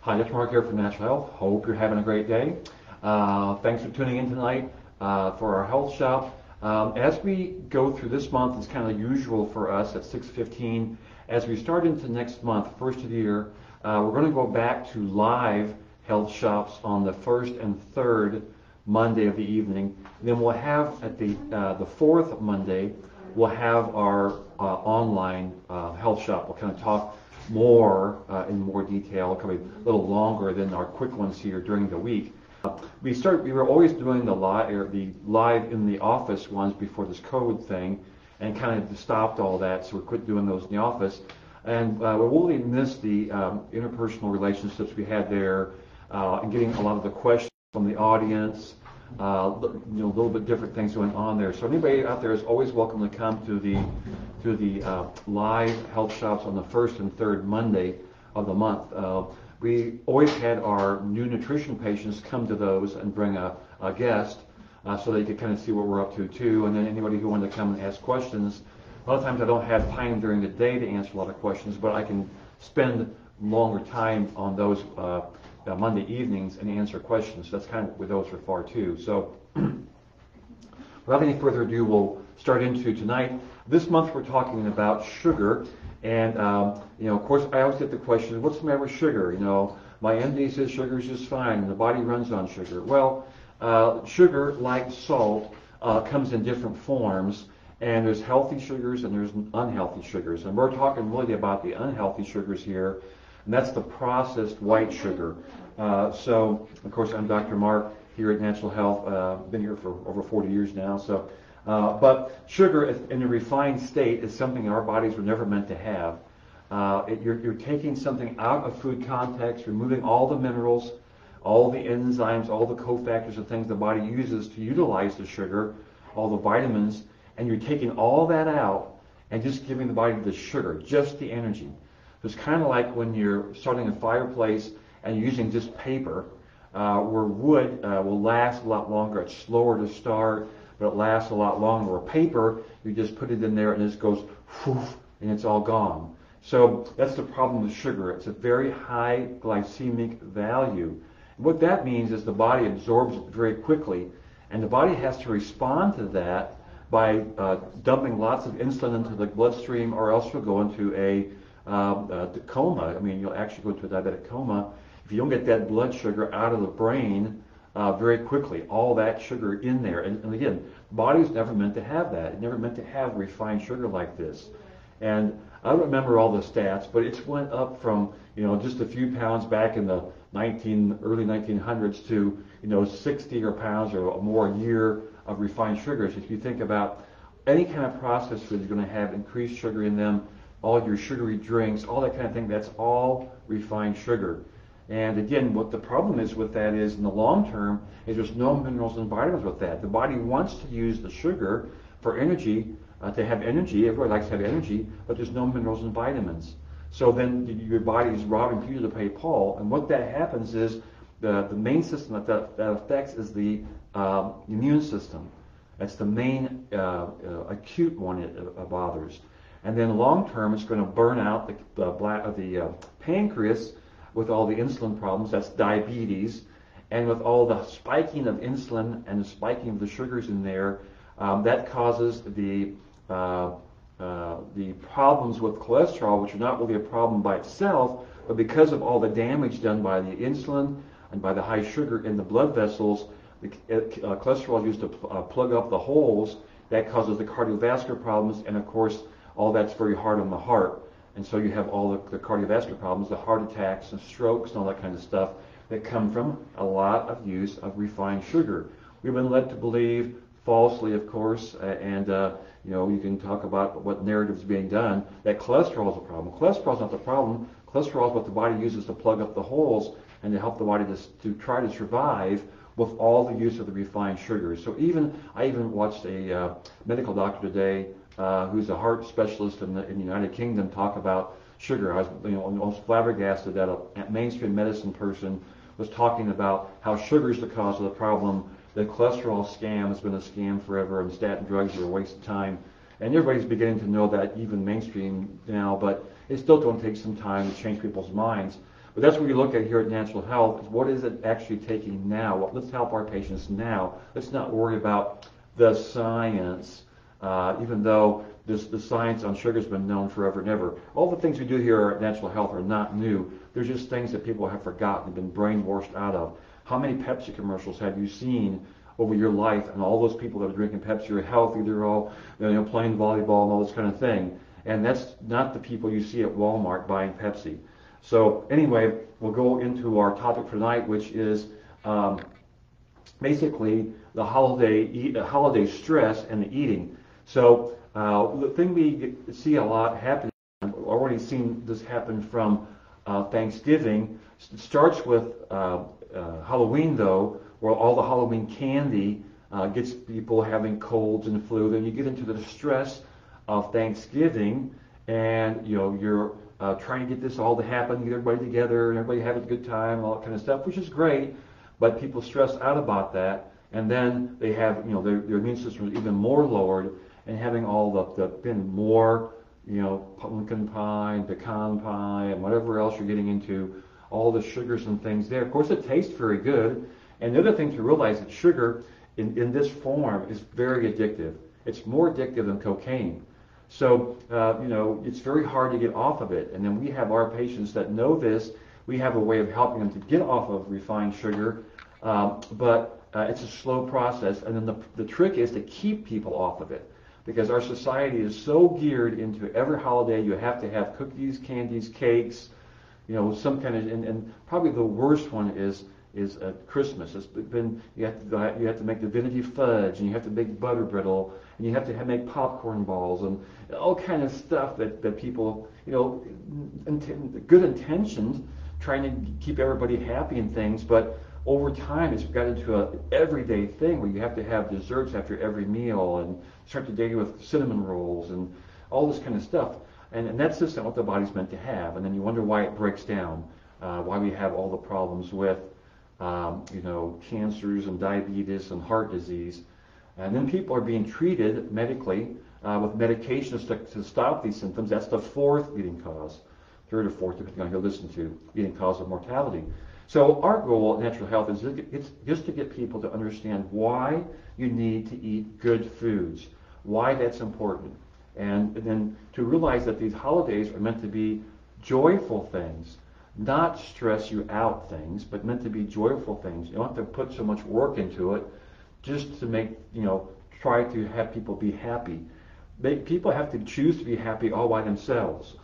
Hi, Dr. Mark here from Natural Health. Hope you're having a great day. Thanks for tuning in tonight for our health shop. As we go through this month, it's kind of usual for us at 6:15. As we start into next month, first of the year, we're going to go back to live health shops on the first and third Monday of the evening. Then we'll have at the fourth Monday, we'll have our online health shop. We'll kind of talk more in more detail, probably a little longer than our quick ones here during the week. We were always doing the live in the office ones before this COVID thing, and kind of stopped all that, so we quit doing those in the office. And we really missed the interpersonal relationships we had there, and getting a lot of the questions from the audience. A little bit different things going on there. So anybody out there is always welcome to come to the live health shops on the first and third Monday of the month. We always had our new nutrition patients come to those and bring a guest, so they could kind of see what we're up to too. And then anybody who wanted to come and ask questions. A lot of times I don't have time during the day to answer a lot of questions, but I can spend longer time on those Monday evenings and answer questions. So that's kind of what those are for too. So without any further ado, we'll start into tonight. This month we're talking about sugar, and of course I always get the question, what's the matter with sugar? My MD says sugar is just fine, and the body runs on sugar. Well, sugar, like salt, comes in different forms, and there's healthy sugars and there's unhealthy sugars, and we're talking really about the unhealthy sugars here. And that's the processed white sugar. So, of course, I'm Dr. Mark here at Natural Health. Been here for over 40 years now. So, but sugar in a refined state is something our bodies were never meant to have. You're taking something out of food context, removing all the minerals, all the enzymes, all the cofactors and things the body uses to utilize the sugar, all the vitamins, and you're taking all that out and just giving the body the sugar, just the energy. It's kind of like when you're starting a fireplace and you're using just paper, where wood will last a lot longer. It's slower to start, but it lasts a lot longer. Where paper, you just put it in there and it just goes whoosh, and it's all gone. So that's the problem with sugar. It's a very high glycemic value. And what that means is the body absorbs it very quickly, and the body has to respond to that by dumping lots of insulin into the bloodstream, or else you'll go into a coma. I mean, you'll actually go into a diabetic coma if you don't get that blood sugar out of the brain very quickly. All that sugar in there, and again, the body's never meant to have that. It's never meant to have refined sugar like this. And I don't remember all the stats, but it's went up from just a few pounds back in the early 1900s to 60 pounds or more a year of refined sugars. If you think about any kind of processed food, you're going to have increased sugar in them. All your sugary drinks, all that kind of thing, that's all refined sugar. And again, what the problem is with that is in the long term is there's no minerals and vitamins with that. The body wants to use the sugar for energy, to have energy. Everybody likes to have energy, but there's no minerals and vitamins. So then your body is robbing Peter to pay Paul. And what that happens is the main system that affects is the immune system. That's the main acute one it bothers. And then long term, it's going to burn out the pancreas with all the insulin problems. That's diabetes, and with all the spiking of insulin and the spiking of the sugars in there, that causes the problems with cholesterol, which are not really a problem by itself, but because of all the damage done by the insulin and by the high sugar in the blood vessels, the cholesterol is used to plug up the holes. That causes the cardiovascular problems, and of course, all that's very hard on the heart. And so you have all the cardiovascular problems, the heart attacks and strokes and all that kind of stuff that come from a lot of use of refined sugar. We've been led to believe, falsely of course, and you can talk about what narrative is being done, that cholesterol is a problem. Cholesterol is not the problem. Cholesterol is what the body uses to plug up the holes and to help the body to try to survive with all the use of the refined sugars. So I even watched a medical doctor today who's a heart specialist in the United Kingdom talk about sugar. I was almost flabbergasted that a mainstream medicine person was talking about how sugar is the cause of the problem. The cholesterol scam has been a scam forever, and statin drugs are a waste of time. And everybody's beginning to know that, even mainstream now, but it's still going to take some time to change people's minds. But that's what we look at here at Natural Health, is what is it actually taking now? Let's help our patients now. Let's not worry about the science, even though the science on sugar has been known forever and ever. All the things we do here at Natural Health are not new. They're just things that people have forgotten, been brainwashed out of. How many Pepsi commercials have you seen over your life? And all those people that are drinking Pepsi are healthy. They're all playing volleyball and all this kind of thing. And that's not the people you see at Walmart buying Pepsi. So anyway, we'll go into our topic for tonight, which is basically the holiday stress and the eating. So the thing we see a lot happen, I've already seen this happen from Thanksgiving. It starts with Halloween, though, where all the Halloween candy gets people having colds and flu. Then you get into the stress of Thanksgiving, and you're trying to get this all to happen, get everybody together, and everybody have a good time, and all that kind of stuff, which is great. But people stress out about that, and then they have their immune system is even more lowered, and having all the more pumpkin pie and pecan pie and whatever else you're getting into, all the sugars and things there. Of course, it tastes very good. And the other thing to realize that sugar in this form is very addictive. It's more addictive than cocaine. So, it's very hard to get off of it. And then we have our patients that know this. We have a way of helping them to get off of refined sugar, but it's a slow process. And then the trick is to keep people off of it, because our society is so geared into every holiday you have to have cookies, candies, cakes, some kind of, and probably the worst one is Christmas. It's been you have to make divinity fudge, and you have to make butter brittle, and you have to make popcorn balls, and all kind of stuff that people good intentions, trying to keep everybody happy and things, but over time it's got into an everyday thing where you have to have desserts after every meal, and start the day with cinnamon rolls and all this kind of stuff, and that's just not what the body's meant to have. And then you wonder why it breaks down, why we have all the problems with cancers and diabetes and heart disease. And then people are being treated medically with medications to stop these symptoms. That's the fourth leading cause, third or fourth, depending on who you listen to, leading cause of mortality. So our goal at Natural Health is just to get people to understand why you need to eat good foods, why that's important, and then to realize that these holidays are meant to be joyful things, not stress you out things, but meant to be joyful things. You don't have to put so much work into it just to make, try to have people be happy. People have to choose to be happy all by themselves.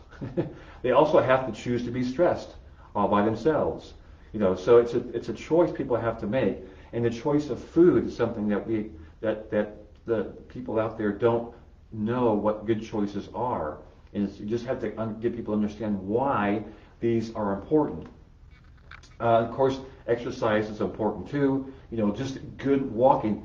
They also have to choose to be stressed all by themselves. So it's a choice people have to make, and the choice of food is something that the people out there don't know what good choices are, and you just have to get people to understand why these are important. Of course, exercise is important too. Just good walking.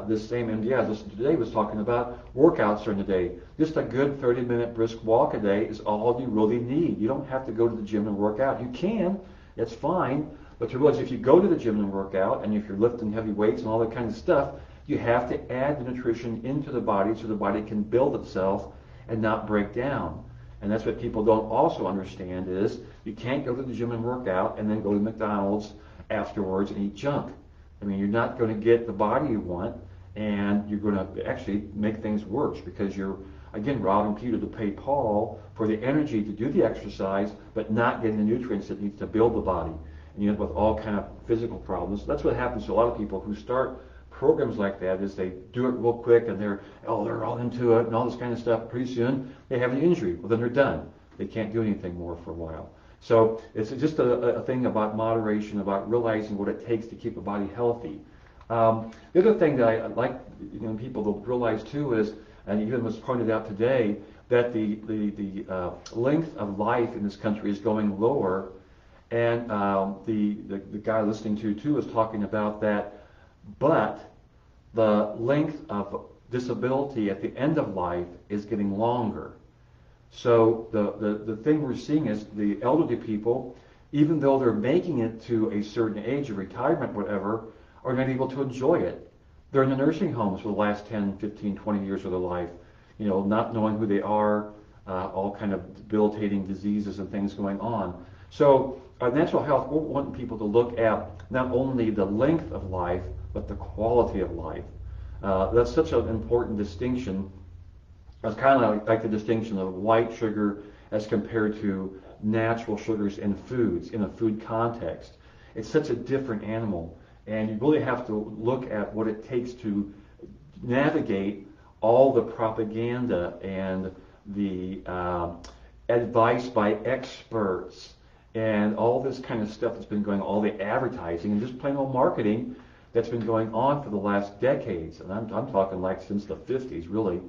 This same MD I listened to today was talking about workouts during the day. Just a good 30-minute brisk walk a day is all you really need. You don't have to go to the gym and work out. You can, that's fine, but to realize if you go to the gym and work out, and if you're lifting heavy weights and all that kind of stuff, you have to add the nutrition into the body so the body can build itself and not break down. And that's what people don't also understand is you can't go to the gym and work out and then go to McDonald's afterwards and eat junk. I mean, you're not going to get the body you want, and you're going to actually make things worse, because you're, again, robbing Peter to pay Paul for the energy to do the exercise, but not getting the nutrients that needs to build the body. And you end up with all kind of physical problems. That's what happens to a lot of people who start programs like that, is they do it real quick, and they're all into it and all this kind of stuff. Pretty soon they have an injury. Well, then they're done. They can't do anything more for a while. So it's just a thing about moderation, about realizing what it takes to keep a body healthy. The other thing that I like people to realize too is, and even was pointed out today, that the length of life in this country is going lower, and the guy listening to too is talking about that. But the length of disability at the end of life is getting longer. So the thing we're seeing is the elderly people, even though they're making it to a certain age of retirement, whatever, are not able to enjoy it. They're in the nursing homes for the last 10, 15, 20 years of their life, not knowing who they are, all kind of debilitating diseases and things going on. So natural health, we want people to look at not only the length of life, but the quality of life. That's such an important distinction. It's kind of like the distinction of white sugar as compared to natural sugars in foods, in a food context. It's such a different animal, and you really have to look at what it takes to navigate all the propaganda and the advice by experts and all this kind of stuff that's been going on, all the advertising and just plain old marketing that's been going on for the last decades. And I'm talking like since the 50s, really,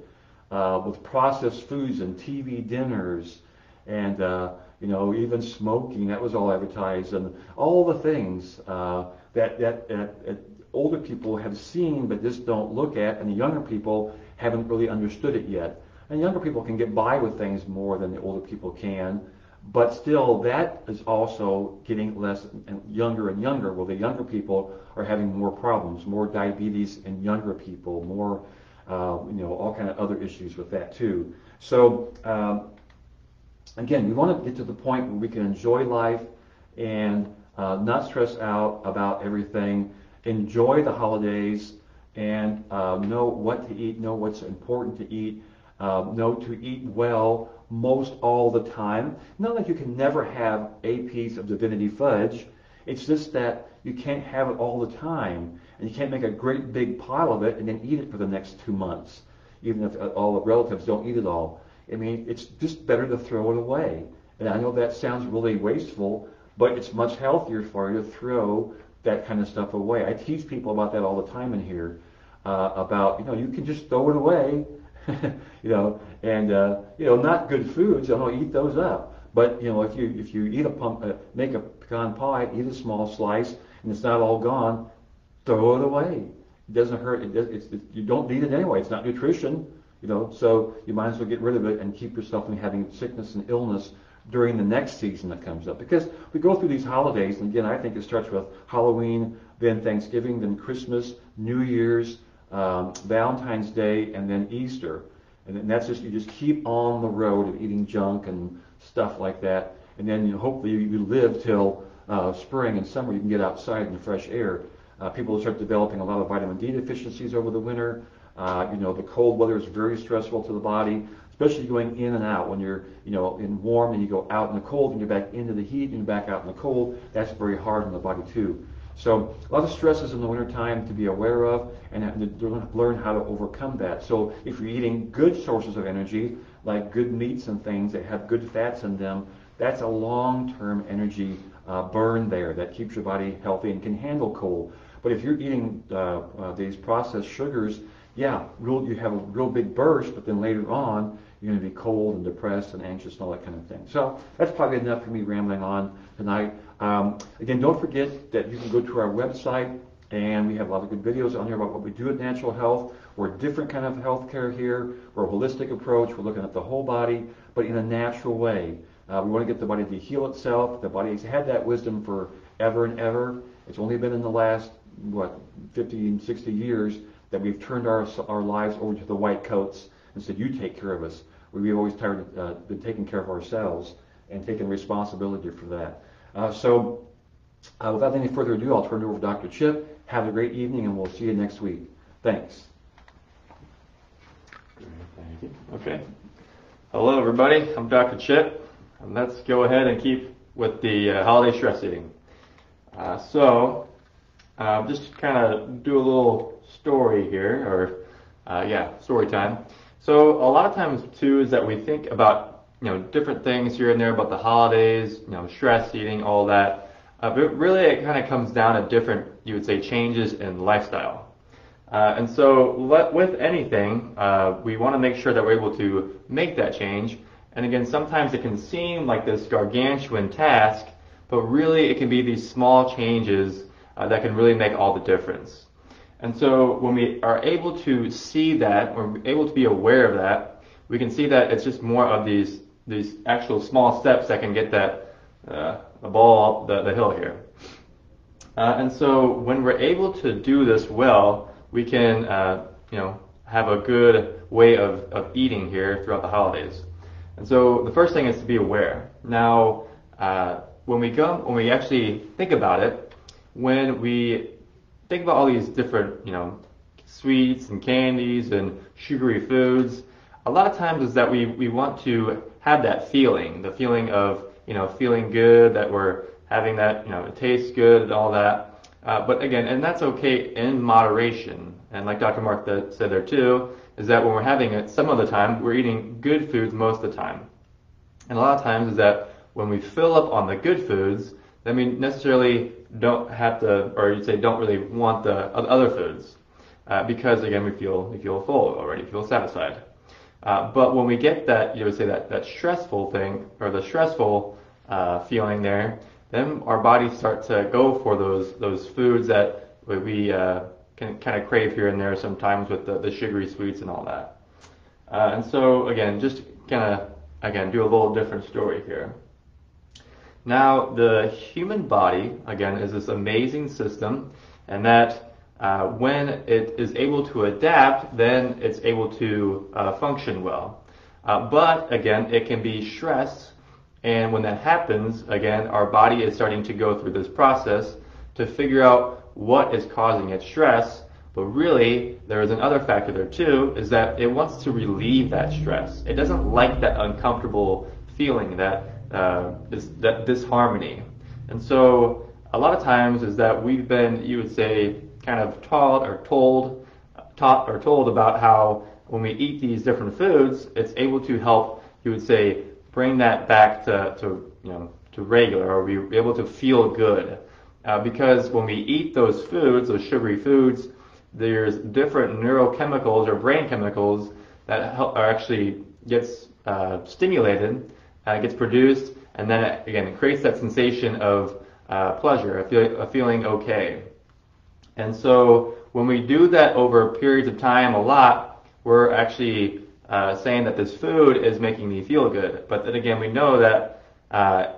with processed foods and TV dinners and even smoking. That was all advertised, and all the things that older people have seen but just don't look at, and the younger people haven't really understood it yet. And younger people can get by with things more than the older people can, but still that is also getting less and younger. Well, the younger people are having more problems, more diabetes in younger people, more all kind of other issues with that too. So again, we want to get to the point where we can enjoy life and not stress out about everything, enjoy the holidays, and know what to eat, know what's important to eat, know to eat well most all the time. Not that you can never have a piece of divinity fudge. It's just that you can't have it all the time, and you can't make a great big pile of it and then eat it for the next 2 months, even if all the relatives don't eat it all. I mean, it's just better to throw it away. And I know that sounds really wasteful, but it's much healthier for you to throw that kind of stuff away. I teach people about that all the time in here, about, you can just throw it away, and not good foods, eat those up. But, if you eat make a pecan pie, eat a small slice, and it's not all gone, throw it away. It doesn't hurt. You don't need it anyway. It's not nutrition. So you might as well get rid of it and keep yourself from having sickness and illness during the next season that comes up. Because we go through these holidays, and again, I think it starts with Halloween, then Thanksgiving, then Christmas, New Year's, Valentine's Day, and then Easter. And then you just keep on the road of eating junk and stuff like that. And then hopefully you live till spring and summer. You can get outside in the fresh air. People start developing a lot of vitamin D deficiencies over the winter. The cold weather is very stressful to the body, especially going in and out. When you're, in warm and you go out in the cold and you're back into the heat and you're back out in the cold, that's very hard on the body too. So a lot of stresses in the wintertime to be aware of and to learn how to overcome that. So if you're eating good sources of energy, like good meats and things that have good fats in them, that's a long-term energy burn there that keeps your body healthy and can handle cold. But if you're eating these processed sugars, you have a real big burst, but then later on, you're going to be cold and depressed and anxious and all that kind of thing. So that's probably enough for me rambling on tonight. Again, don't forget that you can go to our website, and we have a lot of good videos on here about what we do at Natural Health. We're a different kind of healthcare here. We're a holistic approach. We're looking at the whole body, but in a natural way. We want to get the body to heal itself. The body's had that wisdom for ever and ever. It's only been in the last, 50 and 60 years that we've turned our lives over to the white coats and said, you take care of us. We've always been taking care of ourselves and taking responsibility for that. Without any further ado, I'll turn it over to Dr. Chip. Have a great evening, and we'll see you next week. Thanks. Thank you. Okay. Hello, everybody. I'm Dr. Chip, and let's go ahead and keep with the holiday stress eating. Just kind of do a little story here, story time. So a lot of times too is that we think about different things here and there about the holidays, stress eating, all that. But really it kind of comes down to different, you would say, changes in lifestyle. And so with anything, we want to make sure that we're able to make that change. And again, sometimes it can seem like this gargantuan task, but really it can be these small changes that can really make all the difference. And so when we are able to see that, or able to be aware of that, we can see that it's just more of these actual small steps that can get that the ball up the hill here. And so when we're able to do this well, we can have a good way of eating here throughout the holidays. And so the first thing is to be aware. Now, when we actually think about it, when we think about all these different, sweets and candies and sugary foods, a lot of times is that we want to have that feeling, the feeling of, feeling good, that we're having that, it tastes good and all that. But again, and that's okay in moderation. And like Dr. Mark said there too, is that when we're having it, some of the time, we're eating good foods most of the time. And a lot of times is that when we fill up on the good foods, then we necessarily don't have to, or you'd say don't really want the other foods. Because again, we feel full already, feel satisfied. But when we get that, you would say that stressful thing, or the stressful feeling there, then our bodies start to go for those foods that we can kind of crave here and there sometimes with the sugary sweets and all that. And so again, just kind of, again, do a little different story here. Now, the human body, again, is this amazing system, and that when it is able to adapt, then it's able to function well. But again, it can be stressed, and when that happens, again, our body is starting to go through this process to figure out what is causing it stress. But really, there is another factor there too, is that it wants to relieve that stress. It doesn't like that uncomfortable feeling, that disharmony. And so a lot of times is that we've been, you would say, kind of taught or told about how when we eat these different foods, it's able to help, you would say, bring that back to regular, or be able to feel good. Because when we eat those foods, those sugary foods, there's different neurochemicals or brain chemicals that are actually gets stimulated, gets produced, and then it creates that sensation of pleasure, a feeling okay. And so when we do that over periods of time a lot, we're actually saying that this food is making me feel good. But then again, we know that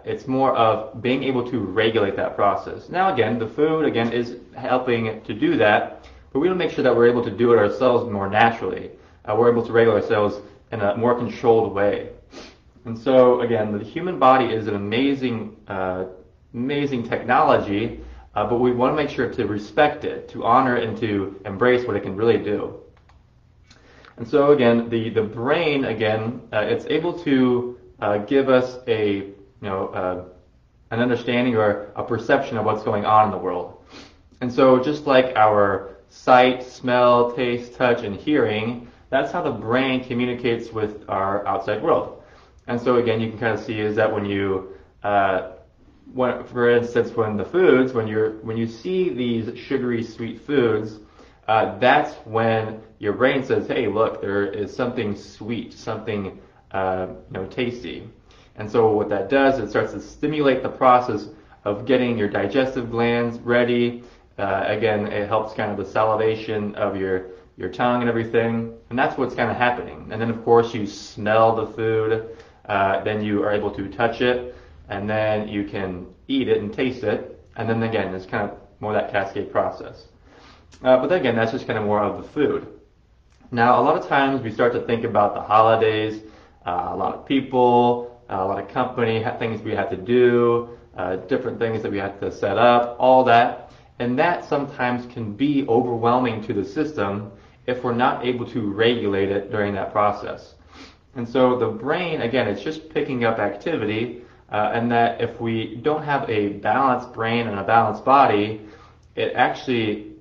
it's more of being able to regulate that process. Now again, the food again is helping to do that, but we want to make sure that we're able to do it ourselves more naturally. We're able to regulate ourselves in a more controlled way. And so again, the human body is an amazing technology, but we want to make sure to respect it, to honor it, and to embrace what it can really do. And so again, the brain, again, it's able to give us an understanding or a perception of what's going on in the world. And so just like our sight, smell, taste, touch, and hearing, that's how the brain communicates with our outside world. And so again, you can kind of see is that when you, for instance, when you see these sugary sweet foods, that's when your brain says, hey, look, there is something sweet, something tasty. And so what that does, it starts to stimulate the process of getting your digestive glands ready. Again, it helps kind of the salivation of your tongue and everything. And that's what's kind of happening. And then, of course, you smell the food. Then you are able to touch it. And then you can eat it and taste it. And then, again, it's kind of more that cascade process. But then, again, that's just kind of more of the food. Now, a lot of times we start to think about the holidays, a lot of people, a lot of company, things we have to do, different things that we have to set up, all that. And that sometimes can be overwhelming to the system if we're not able to regulate it during that process. And so the brain, again, it's just picking up activity, and that if we don't have a balanced brain and a balanced body, it actually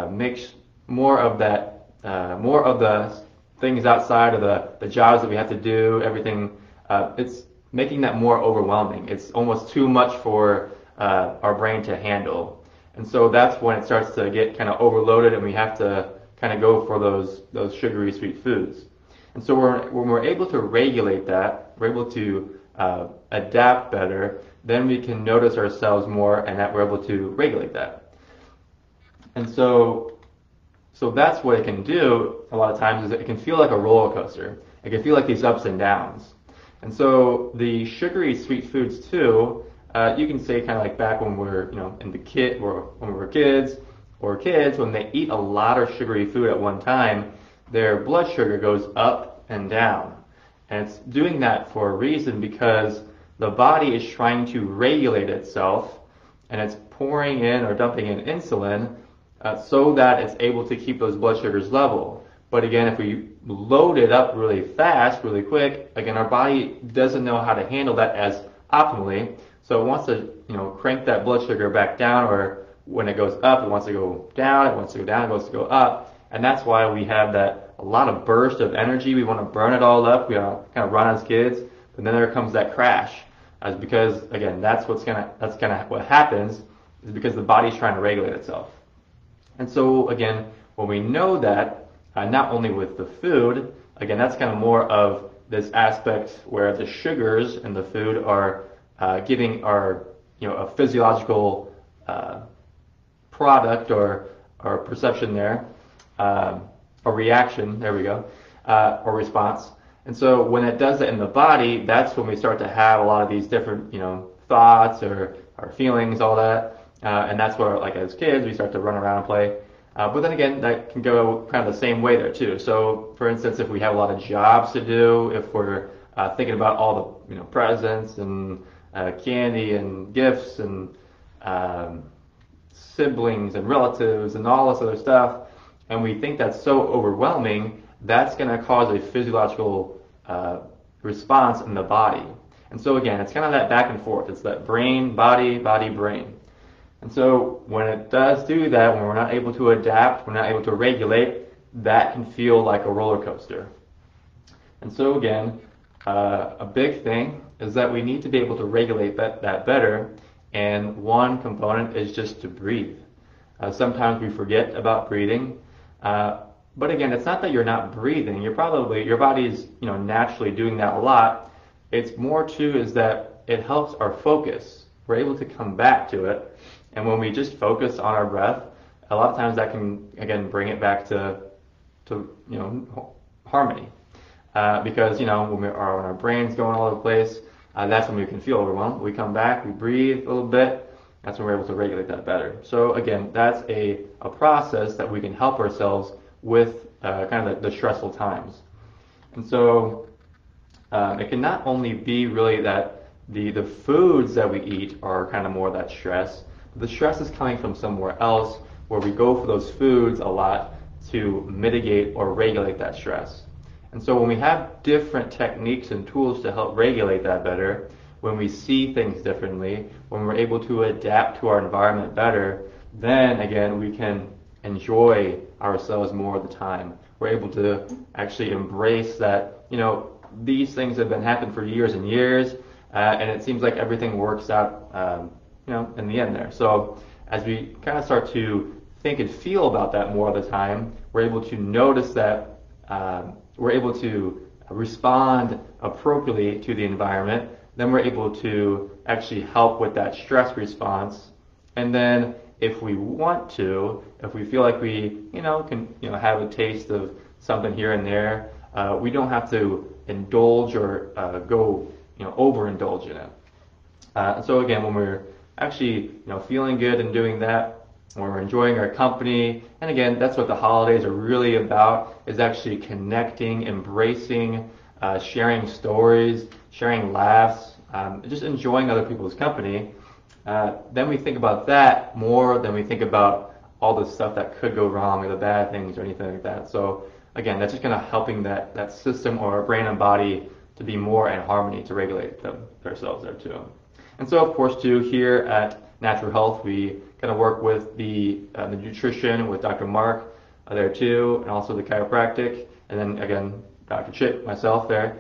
makes more of the things outside of the jobs that we have to do, everything. It's making that more overwhelming. It's almost too much for our brain to handle. And so that's when it starts to get kind of overloaded, and we have to kind of go for those sugary sweet foods. And so when we're able to regulate that, we're able to adapt better, then we can notice ourselves more, and that we're able to regulate that. And so that's what it can do a lot of times, is it can feel like a roller coaster. It can feel like these ups and downs. And so the sugary sweet foods too, you can say kind of like back when we're, when we were kids, when they eat a lot of sugary food at one time, their blood sugar goes up and down. And it's doing that for a reason, because the body is trying to regulate itself, and it's pouring in or dumping in insulin so that it's able to keep those blood sugars level. But again, if we load it up really fast, really quick, again, our body doesn't know how to handle that as optimally. So it wants to, crank that blood sugar back down, or when it goes up, it wants to go down, it wants to go down, it wants to go up. And that's why we have a lot of burst of energy. We want to burn it all up. We want to kind of run as kids. But then there comes that crash. Because, again, that's what happens is because the body's trying to regulate itself. And so, again, when we know that, not only with the food, again, that's kind of more of this aspect where the sugars in the food are giving our, a physiological product or perception there, a reaction, there we go, or response. And so when it does that in the body, that's when we start to have a lot of these different, thoughts or feelings, all that. And that's where, like as kids, we start to run around and play. But then again, that can go kind of the same way there too. So, for instance, if we have a lot of jobs to do, if we're thinking about all the presents and candy and gifts and siblings and relatives and all this other stuff, and we think that's so overwhelming, that's going to cause a physiological response in the body. And so again, it's kind of that back and forth. It's that brain, body, body, brain. And so when it does do that, when we're not able to adapt, we're not able to regulate, that can feel like a roller coaster. And so again, a big thing is that we need to be able to regulate that better. And one component is just to breathe. Sometimes we forget about breathing. But again, it's not that you're not breathing. Your body's, naturally doing that a lot. It's more too is that it helps our focus. We're able to come back to it. And when we just focus on our breath, a lot of times that can, again, bring it back to harmony. Because, when our brain's going all over the place, that's when we can feel overwhelmed. We come back, we breathe a little bit. That's when we're able to regulate that better. So again, that's a process that we can help ourselves with kind of the stressful times. And so it can not only be really that the foods that we eat are kind of more of that stress, but the stress is coming from somewhere else where we go for those foods a lot to mitigate or regulate that stress. And so when we have different techniques and tools to help regulate that better, when we see things differently, when we're able to adapt to our environment better, then again we can enjoy ourselves more of the time. We're able to actually embrace that, these things have been happening for years and years, and it seems like everything works out, in the end there. So as we kind of start to think and feel about that more of the time, we're able to notice that we're able to respond appropriately to the environment. Then we're able to actually help with that stress response. And then if we want to, if we feel like we, can, have a taste of something here and there, we don't have to indulge or go, overindulge in it. And so again, when we're actually, feeling good and doing that, when we're enjoying our company, and again, that's what the holidays are really about, is actually connecting, embracing, sharing stories, sharing laughs, just enjoying other people's company. Then we think about that more than we think about all the stuff that could go wrong or the bad things or anything like that. So again, that's just kind of helping that system or our brain and body to be more in harmony, to regulate themselves there too. And so of course too, here at Natural Health, we kind of work with the nutrition with Dr. Mark there too, and also the chiropractic, and then again, Dr. Chip, myself there.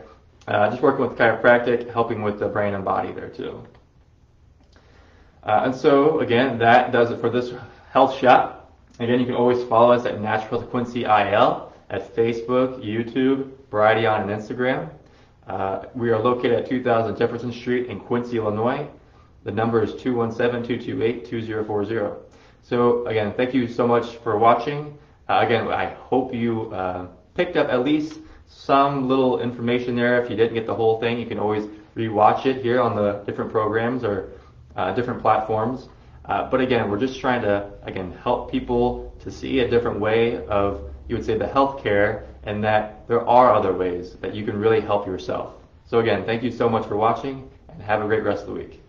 Just working with chiropractic, helping with the brain and body there too. And so again, that does it for this health shop. Again, you can always follow us at Natural Health Quincy IL at Facebook, YouTube, Brighteon, and Instagram. We are located at 2000 Jefferson Street in Quincy, Illinois. The number is 217-228-2040. So again, thank you so much for watching. Again, I hope you picked up at least some little information there. If you didn't get the whole thing, you can always rewatch it here on the different programs or different platforms. But again, we're just trying to, again, help people to see a different way of, you would say, the healthcare, and that there are other ways that you can really help yourself. So again, thank you so much for watching, and and have a great rest of the week.